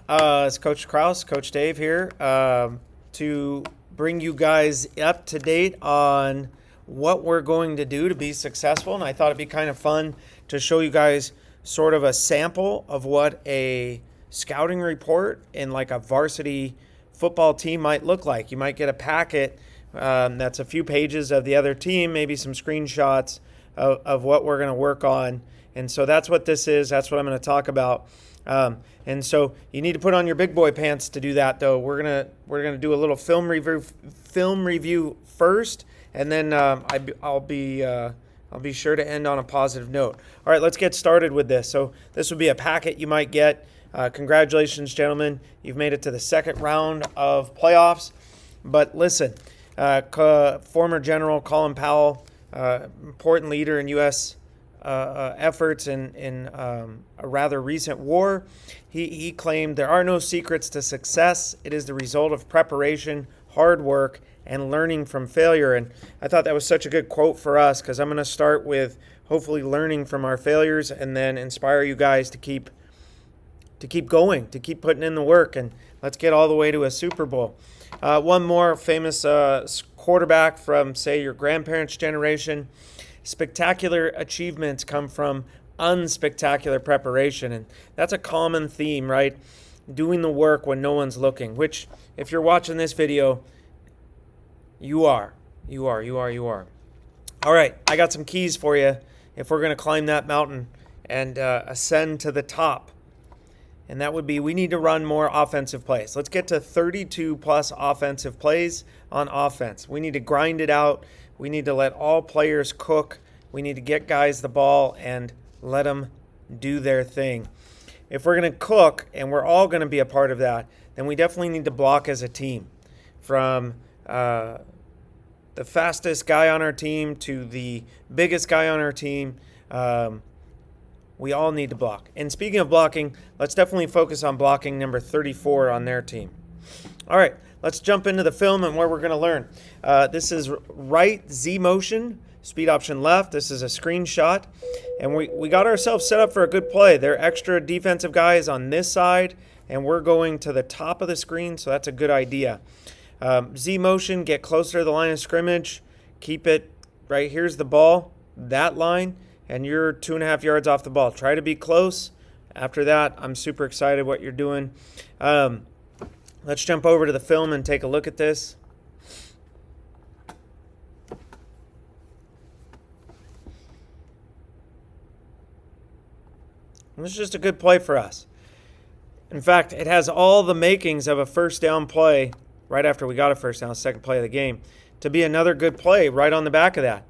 It's Coach Kraus, Coach Dave here, to bring you guys up to date on what we're going to do to be successful. And I thought it'd be kind of fun to show you guys sort of a sample of what a scouting report in like a varsity football team might look like. You might get a packet that's a few pages of the other team, maybe some screenshots of what we're going to work on. And so that's what this is. That's what I'm going to talk about. And so you need to put on your big boy pants to do that, though. We're gonna do a little film review first, and then I'll be sure to end on a positive note. All right, let's get started with this. So this would be a packet you might get. Congratulations, gentlemen. You've made it to the second round of playoffs. But listen, former General Colin Powell, important leader in U.S. Efforts in a rather recent war. He claimed there are no secrets to success. It is the result of preparation, hard work, and learning from failure. And I thought that was such a good quote for us, because I'm going to start with hopefully learning from our failures and then inspire you guys to keep going, to keep putting in the work, and let's get all the way to a Super Bowl. One more famous quarterback from, say, your grandparents' generation. Spectacular achievements come from unspectacular preparation, and that's a common theme, right? Doing the work when no one's looking, which, if you're watching this video, you are. All right, I got some keys for you if we're going to climb that mountain and ascend to the top. And that would be, we need to run more offensive plays. Let's get to 32 plus offensive plays on offense. We need to grind it out. We need to let all players cook. We need to get guys the ball and let them do their thing. If we're going to cook, and we're all going to be a part of that, then we definitely need to block as a team. From the fastest guy on our team to the biggest guy on our team, we all need to block. And speaking of blocking, let's definitely focus on blocking number 34 on their team. All right, let's jump into the film and where we're going to learn. This is right Z motion, speed option left. This is a screenshot. And we got ourselves set up for a good play. Their extra defensive guy is on this side, and we're going to the top of the screen, so that's a good idea. Z motion, get closer to the line of scrimmage. Keep it right. Here's the ball, that line, and you're 2.5 yards off the ball. Try to be close. After that, I'm super excited what you're doing. Let's jump over to the film and take a look at this. This is just a good play for us. In fact, it has all the makings of a first down play right after we got a first down, second play of the game, to be another good play right on the back of that.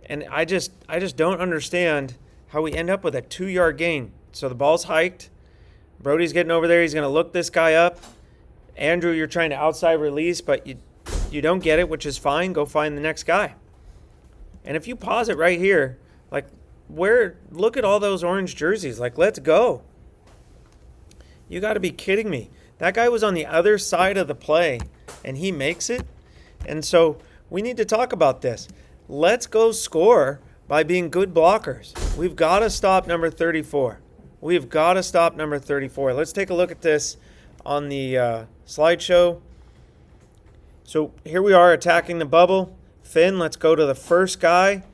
And I just don't understand how we end up with a 2-yard gain. So the ball's hiked. Brody's getting over there. He's going to look this guy up. Andrew, you're trying to outside release, but you don't get it, which is fine. Go find the next guy. And if you pause it right here, like, look at all those orange jerseys. Like, let's go. You got to be kidding me. That guy was on the other side of the play, and he makes it. And so we need to talk about this. Let's go score by being good blockers. We've got to stop number 34. We've got to stop number 34. Let's take a look at this on the slideshow. So here we are attacking the bubble. Finn, let's go to the first guy.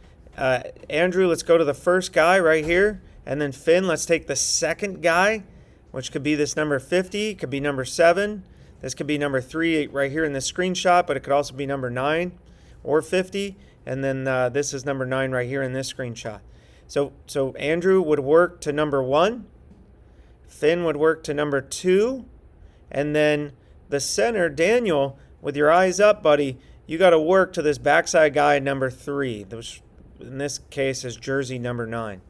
Andrew, let's go to the first guy right here. And then Finn, let's take the second guy, which could be this number 50, could be number 7. This could be number 3 right here in this screenshot, but it could also be number 9 or 50. And then this is number 9 right here in this screenshot. So Andrew would work to number 1. Finn would work to number 2. And then the center, Daniel, with your eyes up, buddy, you got to work to this backside guy, number 3. Which in this case is jersey number 9.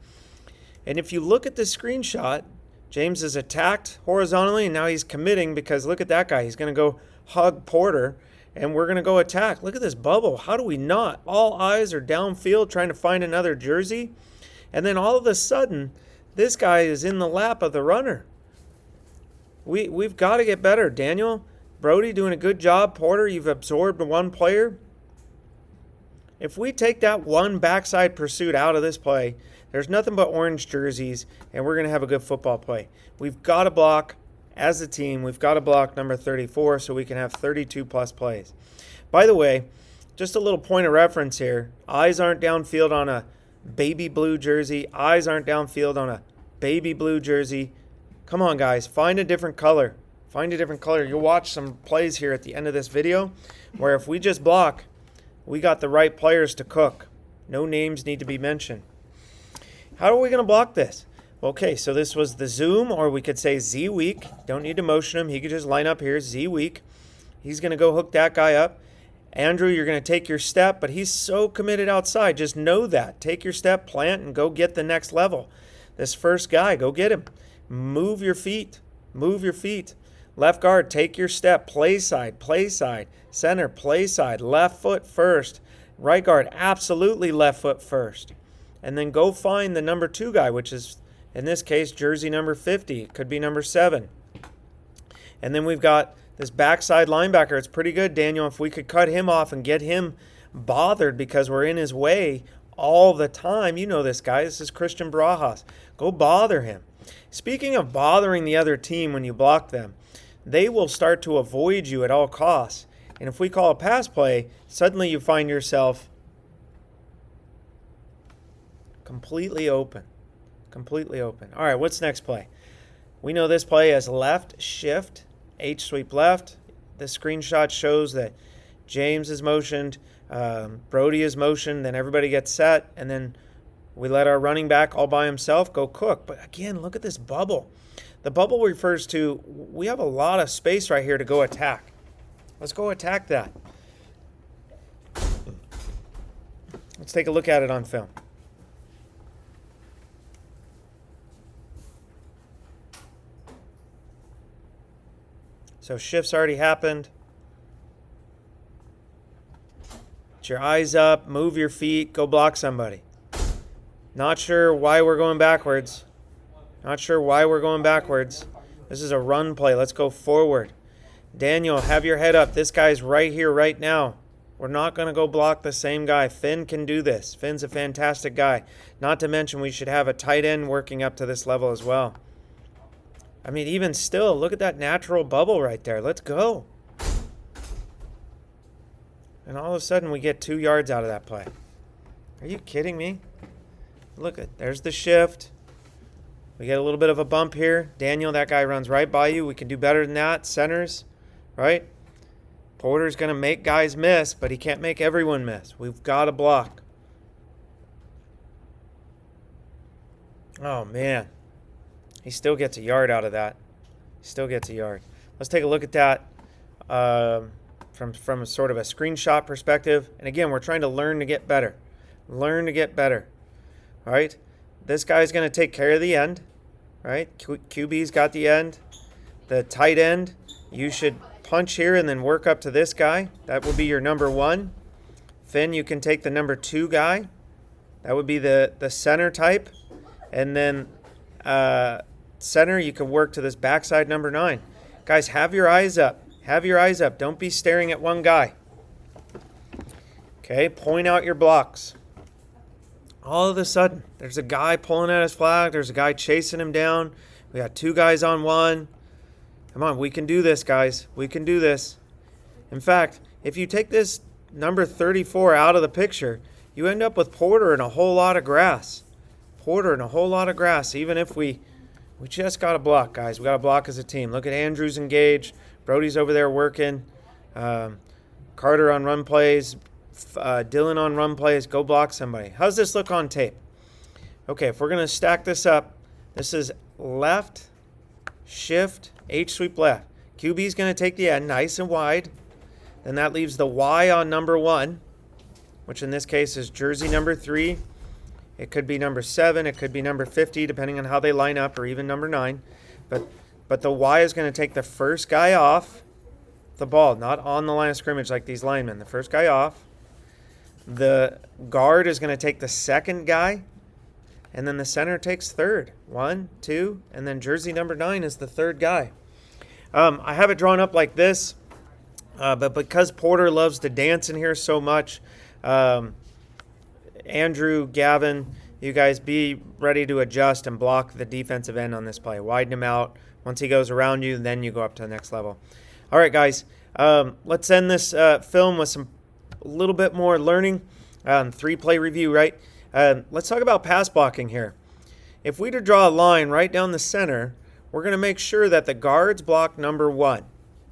And if you look at this screenshot, James is attacked horizontally, and now he's committing because look at that guy. He's going to go hug Porter, and we're going to go attack. Look at this bubble. How do we not? All eyes are downfield trying to find another jersey. And then all of a sudden, this guy is in the lap of the runner. We've got to get better. Daniel, Brody doing a good job. Porter, you've absorbed one player. If we take that one backside pursuit out of this play, there's nothing but orange jerseys, and we're going to have a good football play. We've got to block as a team, we've got to block number 34 so we can have 32 plus plays. By the way, just a little point of reference here. Eyes aren't downfield on a baby blue jersey. Eyes aren't downfield on a baby blue jersey. Come on, guys. Find a different color. Find a different color. You'll watch some plays here at the end of this video where if we just block, we got the right players to cook. No names need to be mentioned. How are we going to block this? Okay, so this was the zoom, or we could say Z weak. Don't need to motion him. He could just line up here, Z weak. He's going to go hook that guy up. Andrew, you're going to take your step, but he's so committed outside. Just know that. Take your step, plant, and go get the next level. This first guy, go get him. Move your feet. Move your feet. Left guard, take your step. Play side, play side. Center, play side. Left foot first. Right guard, absolutely left foot first. And then go find the number 2 guy, which is, in this case, jersey number 50. It could be number 7. And then we've got this backside linebacker. It's pretty good, Daniel. If we could cut him off and get him bothered because we're in his way all the time. You know this guy. This is Christian Barajas. Go bother him. Speaking of bothering the other team when you block them, they will start to avoid you at all costs. And if we call a pass play, suddenly you find yourself completely open. Completely open. All right, what's next play? We know this play as left shift, H sweep left. The screenshot shows that James is motioned, Brody is motioned, then everybody gets set, and then we let our running back all by himself go cook. But again, look at this bubble. The bubble refers to we have a lot of space right here to go attack. Let's go attack that. Let's take a look at it on film. So shift's already happened. Get your eyes up, move your feet, go block somebody. Not sure why we're going backwards. Not sure why we're going backwards. This is a run play. Let's go forward. Daniel, have your head up. This guy's right here, right now. We're not going to go block the same guy. Finn can do this. Finn's a fantastic guy. Not to mention we should have a tight end working up to this level as well. I mean, even still, look at that natural bubble right there. Let's go. And all of a sudden, we get 2 yards out of that play. Are you kidding me? Look at, there's the shift. We get a little bit of a bump here. Daniel, that guy runs right by you. We can do better than that. Centers, right? Porter's going to make guys miss, but he can't make everyone miss. We've got to block. Oh, man. He still gets a yard out of that. Still gets a yard. Let's take a look at that from a sort of a screenshot perspective. And again, we're trying to learn to get better. Learn to get better. All right? This guy's going to take care of the end. Right? QB's got the end. The tight end, you should punch here and then work up to this guy. That would be your number 1. Finn, you can take the number 2 guy. That would be the center type. And then center, you can work to this backside number 9. Guys, have your eyes up. Have your eyes up. Don't be staring at one guy. Okay, point out your blocks. All of a sudden, there's a guy pulling at his flag. There's a guy chasing him down. We got 2 guys on 1. Come on, we can do this, guys. We can do this. In fact, if you take this number 34 out of the picture, you end up with Porter and a whole lot of grass. Porter and a whole lot of grass, even if we just got to block, guys. We got to block as a team. Look at Andrews engaged. Brody's over there working. Carter on run plays. Dylan on run plays. Go block somebody. How's this look on tape? Okay, if we're going to stack this up, this is left, shift, H sweep left. QB's going to take the end nice and wide. Then that leaves the Y on number 1, which in this case is jersey number 3. It could be number 7. It could be number 50, depending on how they line up, or even number 9. But the Y is going to take the first guy off the ball, not on the line of scrimmage like these linemen. The first guy off. The guard is going to take the second guy, and then the center takes third. 1, 2, and then jersey number 9 is the third guy. I have it drawn up like this, but because Porter loves to dance in here so much, Andrew, Gavin, you guys be ready to adjust and block the defensive end on this play. Widen him out, Once he goes around you, then you go up to the next level. All right, guys. Let's end this film with a little bit more learning. 3-play review, right? Let's talk about pass blocking here. If we to draw a line right down the center, we're going to make sure that the guards block number 1.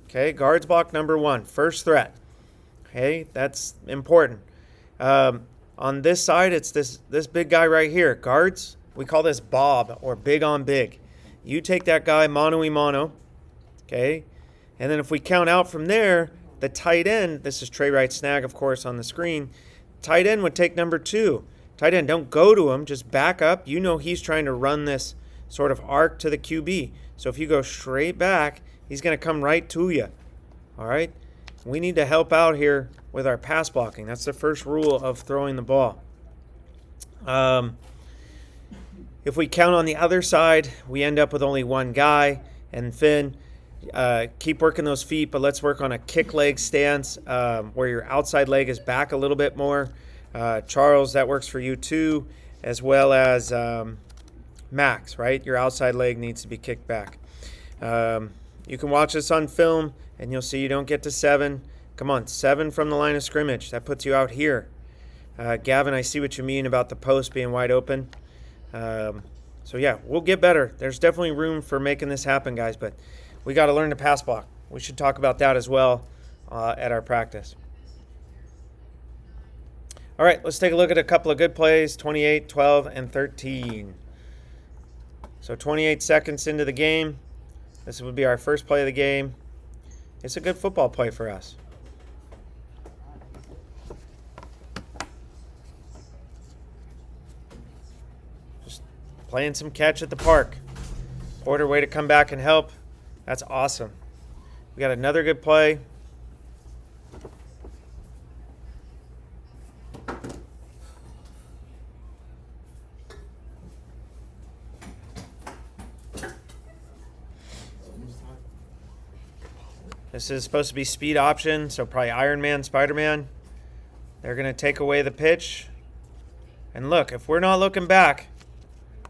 Okay, guards block number 1, first threat. Okay, that's important. On this side, it's this big guy right here. Guards, we call this Bob, or big on big. You take that guy mano-y-mano. Okay, and then if we count out from there, the tight end, this is Trey Wright Snag, of course, on the screen. Tight end would take number 2. Tight end, don't go to him, just back up. You know he's trying to run this sort of arc to the QB. So if you go straight back, he's going to come right to you. All right? We need to help out here with our pass blocking. That's the first rule of throwing the ball. If we count on the other side, we end up with only one guy. And Finn, keep working those feet, but let's work on a kick leg stance where your outside leg is back a little bit more. Charles, that works for you too, as well as Max, right? Your outside leg needs to be kicked back. You can watch this on film, and you'll see you don't get to 7. Come on, 7 from the line of scrimmage. That puts you out here. Gavin, I see what you mean about the post being wide open. So, yeah, we'll get better. There's definitely room for making this happen, guys, but we got to learn to pass block. We should talk about that as well at our practice. All right, let's take a look at a couple of good plays, 28, 12, and 13. So 28 seconds into the game. This would be our first play of the game. It's a good football play for us. Just playing some catch at the park. Porter, way to come back and help. That's awesome. We got another good play. This is supposed to be speed option, so probably Iron Man, Spider-Man. They're going to take away the pitch. And look, if we're not looking back,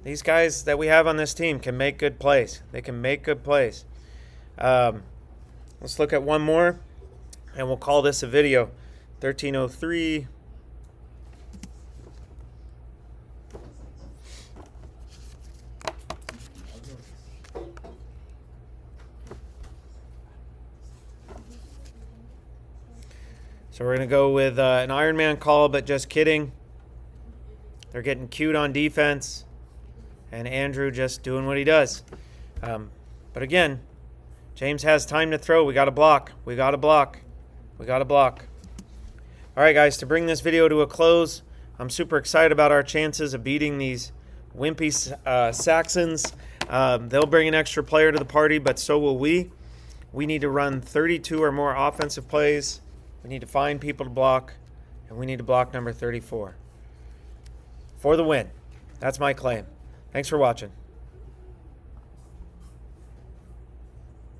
these guys that we have on this team can make good plays. They can make good plays. Let's look at one more, and we'll call this a video. 13:03. So we're going to go with an Iron Man call, but just kidding. They're getting cute on defense. And Andrew just doing what he does. But again, James has time to throw. We got to block. We got to block. We got to block. All right, guys, to bring this video to a close, I'm super excited about our chances of beating these wimpy Saxons. They'll bring an extra player to the party, but so will we. We need to run 32 or more offensive plays. We need to find people to block, and we need to block number 34 for the win. That's my claim. Thanks for watching.